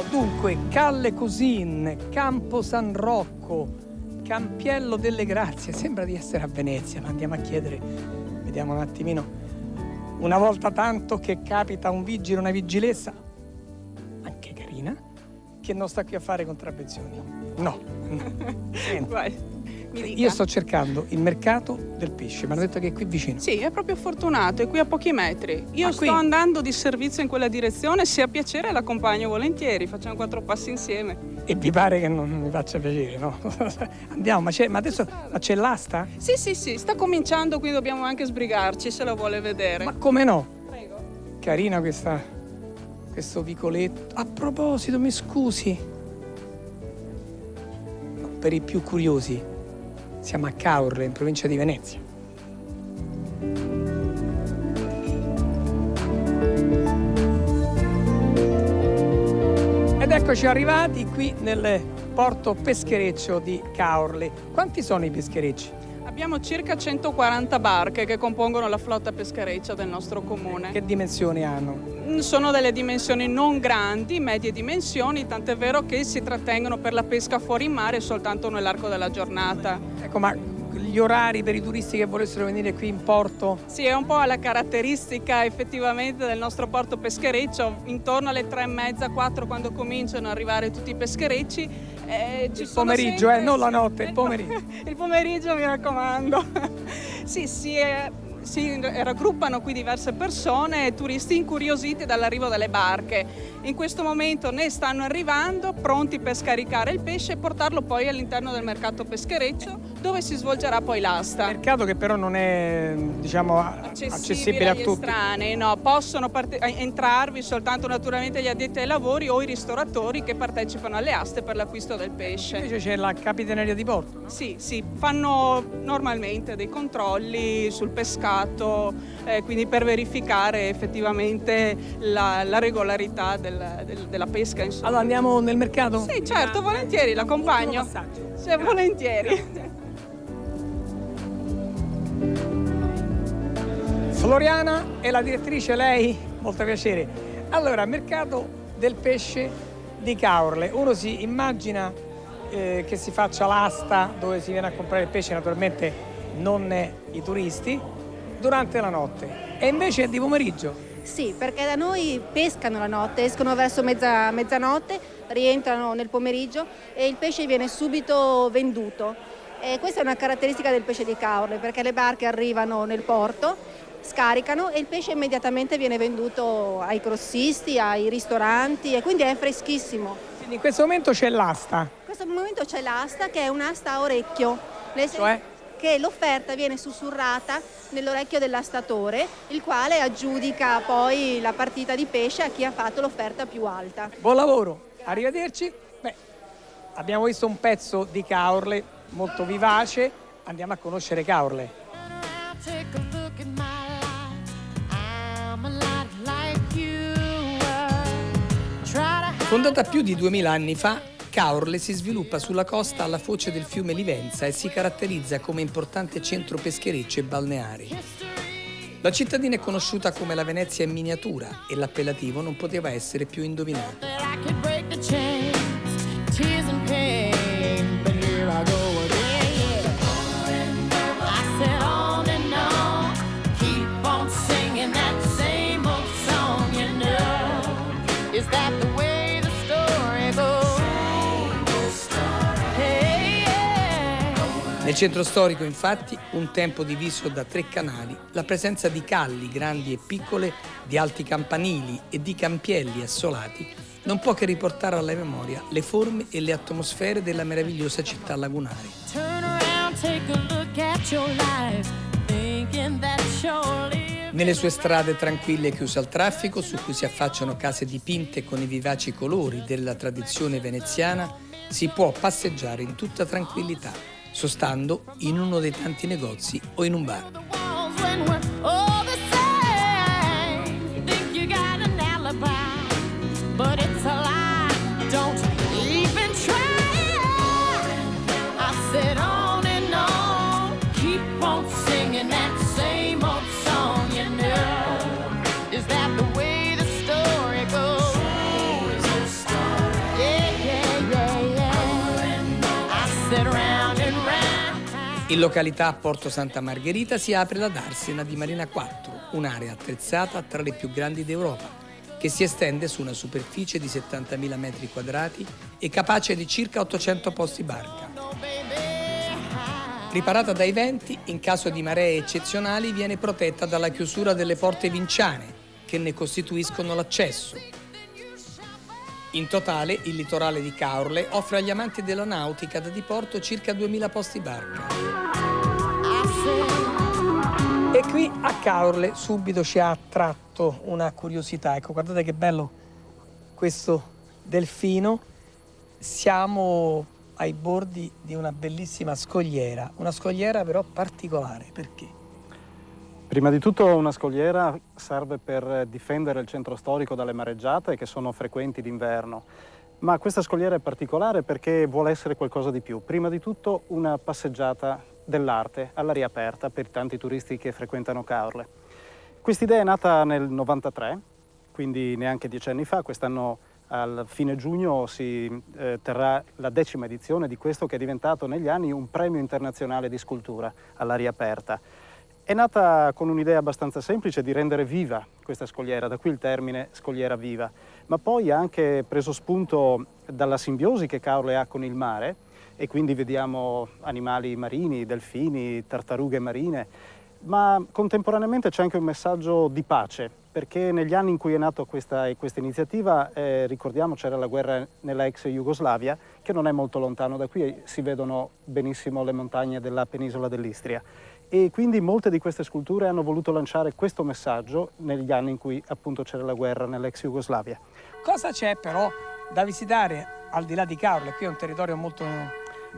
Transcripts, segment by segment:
Dunque, Calle Cusin, Campo San Rocco, Campiello delle Grazie, sembra di essere a Venezia, ma andiamo a chiedere, vediamo un attimino, una volta tanto che capita un vigile, una vigilessa, anche carina, che non sta qui a fare contravvenzioni. No. Vai. Io sto cercando il mercato del pesce, mi hanno detto che è qui vicino. Sì, è proprio fortunato, è qui a pochi metri. Io qui? sto andando di servizio in quella direzione, se ha piacere l'accompagno volentieri, facciamo 4 passi insieme. E vi pare che non mi faccia piacere, no? Andiamo, ma adesso c'è l'asta? Sì, sta cominciando, quindi dobbiamo anche sbrigarci se la vuole vedere. Ma come no? Prego. Carina questo vicoletto. A proposito, mi scusi. No, per i più curiosi, siamo a Caorle, in provincia di Venezia. Ed eccoci arrivati qui nel porto peschereccio di Caorle. Quanti sono i pescherecci? Abbiamo circa 140 barche che compongono la flotta peschereccia del nostro comune. Che dimensioni hanno? Sono delle dimensioni non grandi, medie dimensioni, tant'è vero che si trattengono per la pesca fuori mare soltanto nell'arco della giornata. Ecco, ma gli orari per i turisti che volessero venire qui in porto? Sì, è un po' la caratteristica effettivamente del nostro porto peschereccio, intorno alle 3:30, 4 quando cominciano ad arrivare tutti i pescherecci. Il pomeriggio, non la notte, il pomeriggio. Il pomeriggio, mi raccomando. Sì, si raggruppano qui diverse persone, turisti incuriositi dall'arrivo delle barche. In questo momento ne stanno arrivando, pronti per scaricare il pesce e portarlo poi all'interno del mercato peschereccio, dove si svolgerà poi l'asta. Mercato che però non è, diciamo, accessibile a agli tutti. estranei, no, possono entrarvi soltanto naturalmente gli addetti ai lavori o i ristoratori che partecipano alle aste per l'acquisto del pesce. Invece c'è la capitaneria di porto, no? Sì, fanno normalmente dei controlli sul pescato, quindi per verificare effettivamente la regolarità della pesca. Insomma. Allora andiamo nel mercato? Sì, certo, volentieri, l'accompagno. Sì, volentieri. Floriana è la direttrice, lei? Molto piacere. Allora, mercato del pesce di Caorle. Uno si immagina che si faccia l'asta dove si viene a comprare il pesce, naturalmente non i turisti, durante la notte. E invece è di pomeriggio. Sì, perché da noi pescano la notte, escono verso mezzanotte, rientrano nel pomeriggio e il pesce viene subito venduto. E questa è una caratteristica del pesce di Caorle, perché le barche arrivano nel porto, scaricano e il pesce immediatamente viene venduto ai grossisti, ai ristoranti e quindi è freschissimo. Quindi in questo momento c'è l'asta. In questo momento c'è l'asta che è un'asta a orecchio, nel senso Cioè? che l'offerta viene sussurrata nell'orecchio dell'astatore, il quale aggiudica poi la partita di pesce a chi ha fatto l'offerta più alta. Buon lavoro, arrivederci. Beh, abbiamo visto un pezzo di Caorle molto vivace, andiamo a conoscere Caorle. Fondata più di 2000 anni fa, Caorle si sviluppa sulla costa alla foce del fiume Livenza e si caratterizza come importante centro peschereccio e balneare. La cittadina è conosciuta come la Venezia in miniatura e l'appellativo non poteva essere più indovinato. Nel centro storico, infatti, un tempo diviso da 3 canali, la presenza di calli grandi e piccole, di alti campanili e di campielli assolati non può che riportare alla memoria le forme e le atmosfere della meravigliosa città lagunare. Nelle sue strade tranquille e chiuse al traffico, su cui si affacciano case dipinte con i vivaci colori della tradizione veneziana, si può passeggiare in tutta tranquillità, sostando in uno dei tanti negozi o in un bar. In località Porto Santa Margherita si apre la Darsena di Marina 4, un'area attrezzata tra le più grandi d'Europa, che si estende su una superficie di 70.000 metri quadrati e capace di circa 800 posti barca. Riparata dai venti, in caso di maree eccezionali viene protetta dalla chiusura delle porte vinciane, che ne costituiscono l'accesso. In totale, il litorale di Caorle offre agli amanti della nautica da diporto circa 2.000 posti barca. E qui a Caorle subito ci ha attratto una curiosità. Ecco, guardate che bello questo delfino. Siamo ai bordi di una bellissima scogliera, una scogliera però particolare. Perché? Prima di tutto una scogliera serve per difendere il centro storico dalle mareggiate che sono frequenti d'inverno, ma questa scogliera è particolare perché vuole essere qualcosa di più. Prima di tutto una passeggiata dell'arte all'aria aperta per i tanti turisti che frequentano Caorle. Quest'idea è nata nel 93, quindi neanche 10 anni fa. Quest'anno al fine giugno si terrà la 10ª edizione di questo, che è diventato negli anni un premio internazionale di scultura all'aria aperta. È nata con un'idea abbastanza semplice di rendere viva questa scogliera, da qui il termine scogliera viva, ma poi ha anche preso spunto dalla simbiosi che Caorle ha con il mare, e quindi vediamo animali marini, delfini, tartarughe marine, ma contemporaneamente c'è anche un messaggio di pace, perché negli anni in cui è nata questa iniziativa, ricordiamo, c'era la guerra nella ex Jugoslavia, che non è molto lontano da qui, si vedono benissimo le montagne della penisola dell'Istria. E quindi molte di queste sculture hanno voluto lanciare questo messaggio negli anni in cui appunto c'era la guerra nell'ex Jugoslavia. Cosa c'è però da visitare al di là di Caorle? Qui è un territorio molto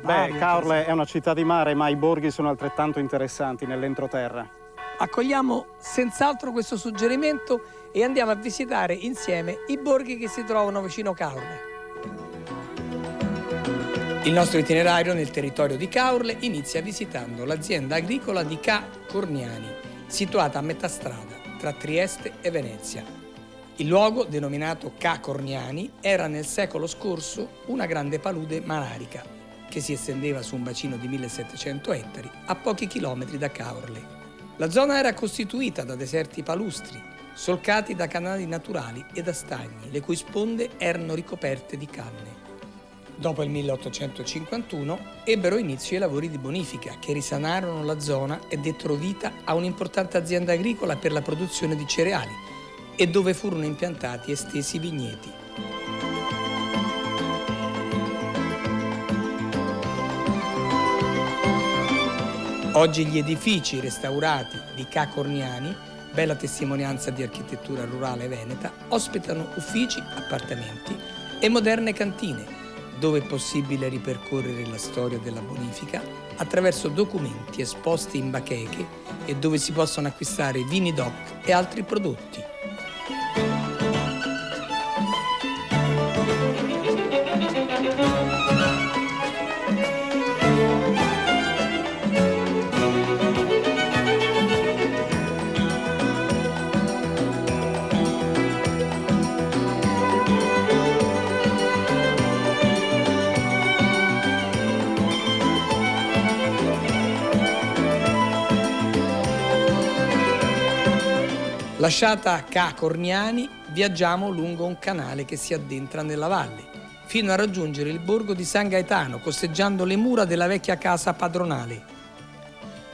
vario. Caorle è una città di mare, ma i borghi sono altrettanto interessanti nell'entroterra. Accogliamo senz'altro questo suggerimento e andiamo a visitare insieme i borghi che si trovano vicino Caorle. Il nostro itinerario nel territorio di Caorle inizia visitando l'azienda agricola di Ca' Corniani, situata a metà strada tra Trieste e Venezia. Il luogo, denominato Ca' Corniani, era nel secolo scorso una grande palude malarica che si estendeva su un bacino di 1700 ettari a pochi chilometri da Caorle. La zona era costituita da deserti palustri, solcati da canali naturali e da stagni, le cui sponde erano ricoperte di canne. Dopo il 1851 ebbero inizio i lavori di bonifica che risanarono la zona e dettero vita a un'importante azienda agricola per la produzione di cereali e dove furono impiantati estesi vigneti. Oggi gli edifici restaurati di Ca' Corniani, bella testimonianza di architettura rurale veneta, ospitano uffici, appartamenti e moderne cantine, dove è possibile ripercorrere la storia della bonifica attraverso documenti esposti in bacheche e dove si possono acquistare vini DOC e altri prodotti. Lasciata Ca' Corniani, viaggiamo lungo un canale che si addentra nella valle, fino a raggiungere il borgo di San Gaetano, costeggiando le mura della vecchia casa padronale.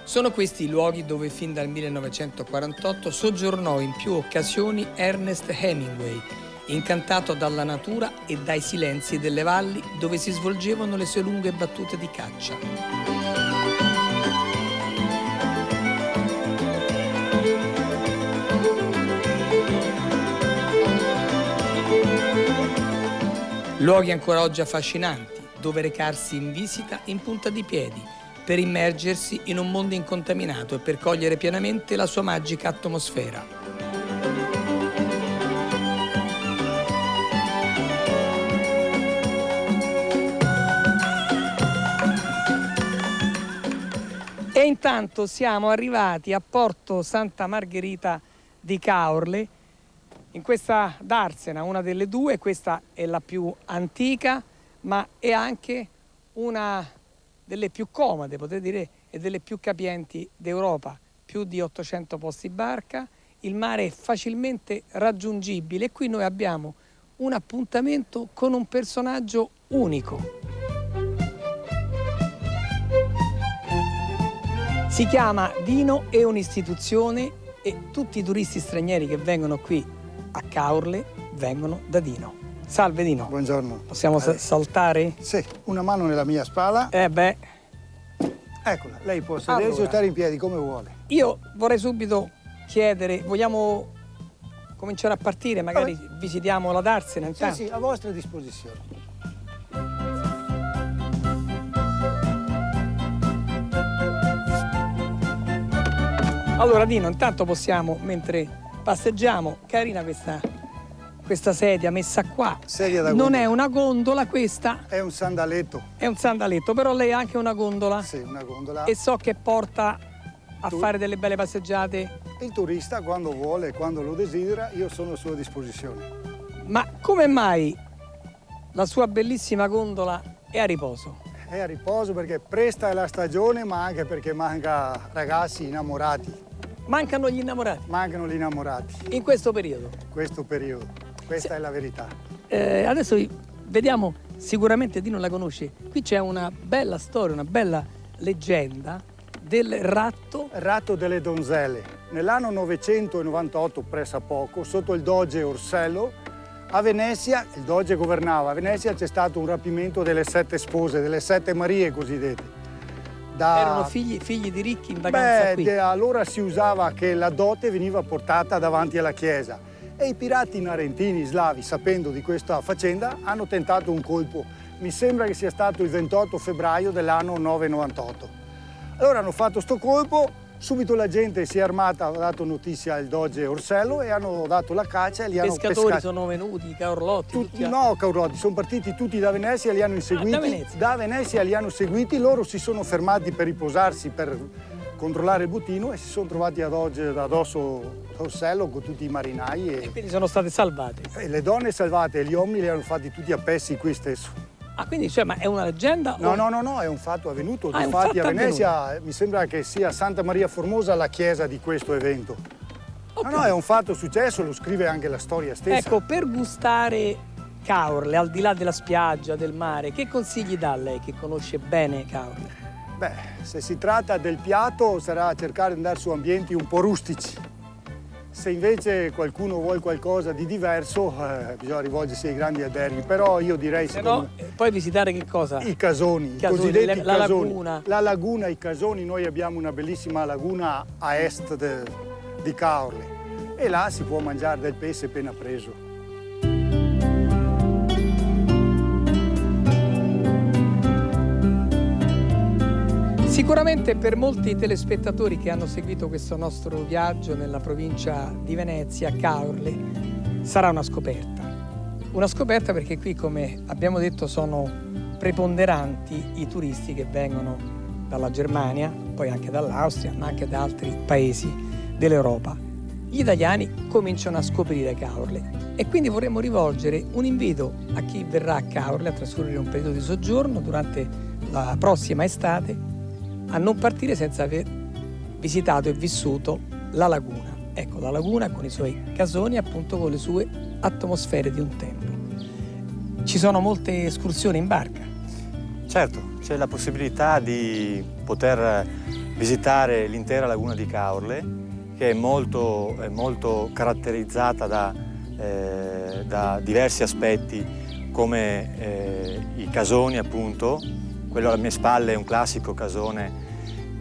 Sono questi i luoghi dove fin dal 1948 soggiornò in più occasioni Ernest Hemingway, incantato dalla natura e dai silenzi delle valli dove si svolgevano le sue lunghe battute di caccia. Luoghi ancora oggi affascinanti, dove recarsi in visita in punta di piedi, per immergersi in un mondo incontaminato e per cogliere pienamente la sua magica atmosfera. E intanto siamo arrivati a Porto Santa Margherita di Caorle, in questa darsena, una delle due. Questa è la più antica, ma è anche una delle più comode, potete dire e delle più capienti d'Europa, più di 800 posti barca, il mare è facilmente raggiungibile e qui noi abbiamo un appuntamento con un personaggio unico. Si chiama Dino, è un'istituzione e tutti i turisti stranieri che vengono qui a Caorle vengono da Dino. Salve Dino. Buongiorno. Possiamo saltare? Sì, una mano nella mia spalla. Beh. Eccola, lei può sedersi Allora, o stare in piedi come vuole. Io vorrei subito chiedere, vogliamo cominciare a partire? Magari visitiamo la Darsena intanto? Sì, a vostra disposizione. Allora Dino, intanto possiamo, mentre passeggiamo, carina questa sedia messa qua. Sedia da Non gondola. è una gondola questa, È un sandaletto. è un sandaletto, però lei ha anche una gondola Sì, una gondola. e so che porta a Tu- fare delle belle passeggiate. Il turista quando vuole, quando lo desidera, io sono a sua disposizione. Ma come mai la sua bellissima gondola è a riposo? È a riposo perché presta è la stagione, ma anche perché manca ragazzi innamorati. Mancano gli innamorati Mancano gli innamorati in questo periodo. questo periodo. Questa è la verità. Adesso vediamo, sicuramente Dino la conosce. Qui c'è una bella storia, una bella leggenda del ratto. Ratto delle donzelle. Nell'anno 998, pressappoco, sotto il doge Orsello, a Venezia, il doge governava, a Venezia c'è stato un rapimento delle 7 spose, delle 7 Marie cosiddette. Erano figli di ricchi in vacanza qui. Allora si usava che la dote veniva portata davanti alla chiesa e i pirati narentini slavi, sapendo di questa faccenda, hanno tentato un colpo. Mi sembra che sia stato il 28 febbraio dell'anno 998. Allora hanno fatto sto colpo, subito la gente si è armata, ha dato notizia al doge Orsello e hanno dato la caccia e li I hanno pescatori pescati. sono venuti, i caorlotti, No, Caurodi, sono partiti tutti da Venezia e li hanno inseguiti. da Venezia. Da Venezia li hanno seguiti, loro si sono fermati per riposarsi, per controllare il bottino e si sono trovati addosso Orsello con tutti i marinai e quindi sono state salvate. e le donne salvate e gli uomini li hanno fatti tutti a pezzi qui stesso. Ah, quindi cioè, ma è una leggenda? No, o... no, è un fatto avvenuto. Ah, è un Infatti a fatto Venezia mi sembra che sia Santa Maria Formosa la chiesa di questo evento. Ok. No, è un fatto successo, lo scrive anche la storia stessa. Ecco, per gustare Caorle, al di là della spiaggia, del mare, che consigli dà a lei che conosce bene Caorle? Beh, se si tratta del piatto sarà cercare di andare su ambienti un po' rustici. Se invece qualcuno vuole qualcosa di diverso, bisogna rivolgersi ai grandi alberghi. Però io direi, Se no, poi visitare che cosa? i casoni, i Casoni, cosiddetti la casoni. laguna. La laguna, i casoni, noi abbiamo una bellissima laguna a est di Caorle e là si può mangiare del pesce appena preso. Sicuramente per molti telespettatori che hanno seguito questo nostro viaggio nella provincia di Venezia, Caorle, sarà una scoperta. Una scoperta perché qui, come abbiamo detto, sono preponderanti i turisti che vengono dalla Germania, poi anche dall'Austria, ma anche da altri paesi dell'Europa. Gli italiani cominciano a scoprire Caorle e quindi vorremmo rivolgere un invito a chi verrà a Caorle a trascorrere un periodo di soggiorno durante la prossima estate a non partire senza aver visitato e vissuto la laguna. Ecco, la laguna con i suoi casoni, appunto con le sue atmosfere di un tempo. Ci sono molte escursioni in barca. Certo, c'è la possibilità di poter visitare l'intera laguna di Caorle, che è molto caratterizzata da diversi aspetti, come i casoni, appunto. Quello alle mie spalle è un classico casone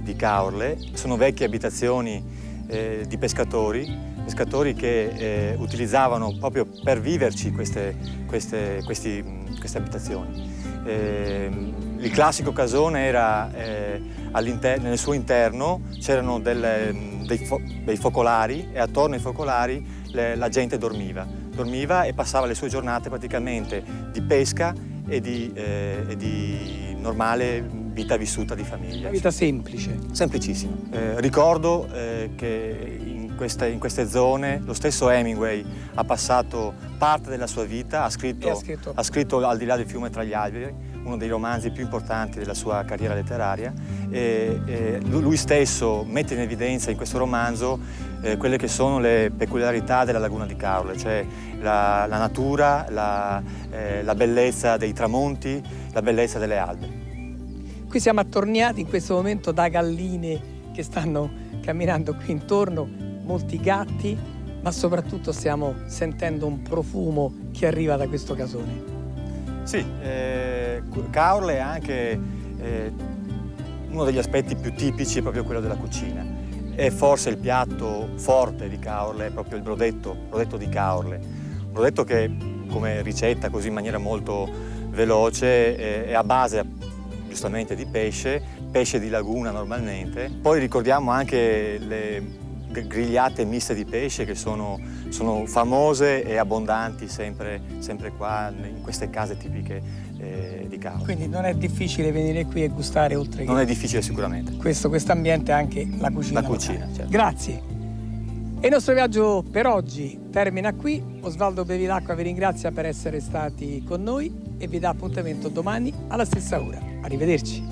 di Caorle. Sono vecchie abitazioni di pescatori che utilizzavano proprio per viverci queste abitazioni. Il classico casone era nel suo interno c'erano dei focolari e attorno ai focolari la gente dormiva e passava le sue giornate praticamente di pesca e di normale vita vissuta di famiglia. Una vita semplice. Semplicissima. Ricordo che in queste zone lo stesso Hemingway ha passato parte della sua vita, ha scritto Al di là del fiume tra gli alberi, uno dei romanzi più importanti della sua carriera letteraria. Lui stesso mette in evidenza in questo romanzo quelle che sono le peculiarità della laguna di Caorle, cioè la natura, la bellezza dei tramonti, la bellezza delle albe. Qui siamo attorniati in questo momento da galline che stanno camminando qui intorno, molti gatti, ma soprattutto stiamo sentendo un profumo che arriva da questo casone. Sì, Caorle è anche uno degli aspetti più tipici è proprio quello della cucina. E forse il piatto forte di Caorle è proprio il brodetto di Caorle. Un brodetto che, come ricetta, così in maniera molto veloce, è a base giustamente di pesce di laguna normalmente. Poi ricordiamo anche le grigliate miste di pesce che sono famose e abbondanti sempre qua in queste case tipiche di Caorle. Quindi non è difficile venire qui e gustare oltre che... Non è difficile sicuramente. Questo ambiente anche la cucina. La cucina, certo. Grazie. E il nostro viaggio per oggi termina qui. Osvaldo Bevilacqua vi ringrazia per essere stati con noi e vi dà appuntamento domani alla stessa ora. Arrivederci.